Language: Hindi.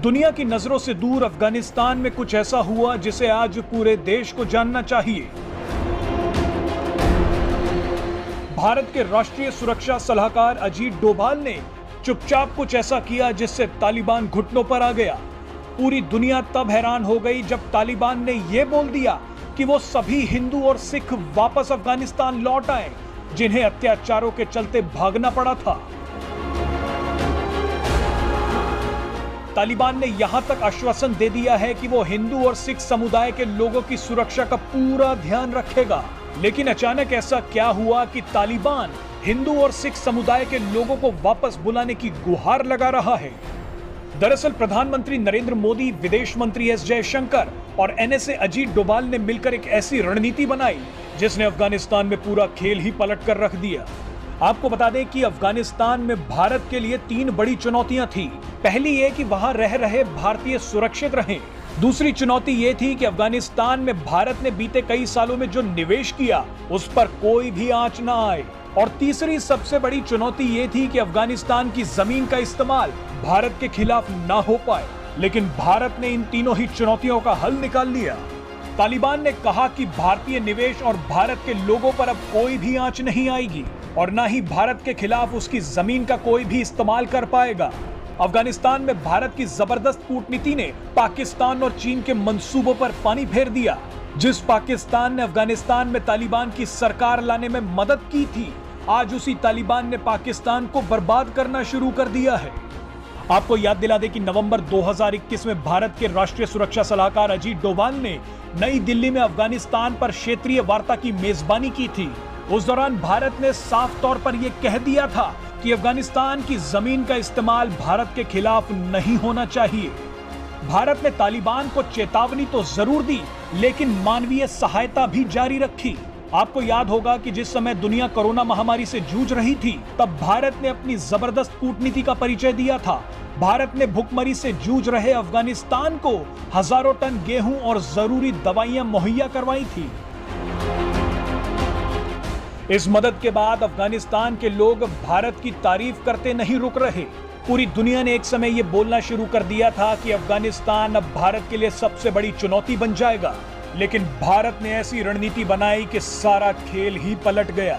दुनिया की नजरों से दूर अफगानिस्तान में कुछ ऐसा हुआ जिसे आज पूरे देश को जानना चाहिए। भारत के राष्ट्रीय सुरक्षा सलाहकार अजीत डोभाल ने चुपचाप कुछ ऐसा किया जिससे तालिबान घुटनों पर आ गया। पूरी दुनिया तब हैरान हो गई जब तालिबान ने यह बोल दिया कि वो सभी हिंदू और सिख वापस अफगानिस्तान लौट आए जिन्हें अत्याचारों के चलते भागना पड़ा था। तालिबान ने यहां तक आश्वासन दे दिया है कि वो हिंदू और सिख समुदाय के लोगों की सुरक्षा का पूरा ध्यान रखेगा। लेकिन अचानक ऐसा क्या हुआ कि तालिबान हिंदू और सिख समुदाय के लोगों को वापस बुलाने की गुहार लगा रहा है? दरअसल प्रधानमंत्री नरेंद्र मोदी, विदेश मंत्री एस जयशंकर और एनएसए अजीत डोभाल ने मिलकर एक ऐसी रणनीति बनाई जिसने अफगानिस्तान में पूरा खेल ही पलट कर रख दिया। आपको बता दें कि अफगानिस्तान में भारत के लिए 3 बड़ी चुनौतियां थी। पहली ये कि वहां रह रहे भारतीय सुरक्षित रहें। दूसरी चुनौती ये थी कि अफगानिस्तान में भारत ने बीते कई सालों में जो निवेश किया उस पर कोई भी आंच न आए। और तीसरी सबसे बड़ी चुनौती ये थी कि अफगानिस्तान की जमीन का इस्तेमाल भारत के खिलाफ न हो पाए। लेकिन भारत ने इन तीनों ही चुनौतियों का हल निकाल लिया। तालिबान ने कहा कि भारतीय निवेश और भारत के लोगों पर अब कोई भी आंच नहीं आएगी और न ही भारत के खिलाफ उसकी जमीन का कोई भी इस्तेमाल कर पाएगा। अफगानिस्तान में भारत की जबरदस्त कूटनीति ने पाकिस्तान और चीन के मंसूबों पर पानी फेर दिया। जिस पाकिस्तान ने अफगानिस्तान में तालिबान की सरकार लाने में मदद की थी, आज उसी तालिबान ने पाकिस्तान को बर्बाद करना शुरू कर दिया है। आपको याद दिला दें कि नवंबर 2021 में भारत के राष्ट्रीय सुरक्षा सलाहकार अजीत डोभाल ने नई दिल्ली में अफगानिस्तान पर क्षेत्रीय वार्ता की मेजबानी की थी। उस दौरान भारत ने साफ तौर पर यह कह दिया था कि अफगानिस्तान की जमीन का इस्तेमाल भारत के खिलाफ नहीं होना चाहिए। भारत ने तालिबान को चेतावनी तो जरूर दी, लेकिन मानवीय सहायता भी जारी रखी। आपको याद होगा कि जिस समय दुनिया कोरोना महामारी से जूझ रही थी, तब भारत ने अपनी जबरदस्त कूटनीति का परिचय दिया था। भारत ने भुखमरी से जूझ रहे अफगानिस्तान को हजारों टन गेहूं और जरूरी दवाइयां मुहैया करवाई थी। इस मदद के बाद अफगानिस्तान के लोग भारत की तारीफ करते नहीं रुक रहे। पूरी दुनिया ने एक समय यह बोलना शुरू कर दिया था कि अफगानिस्तान अब भारत के लिए सबसे बड़ी चुनौती बन जाएगा। लेकिन भारत ने ऐसी रणनीति बनाई कि सारा खेल ही पलट गया।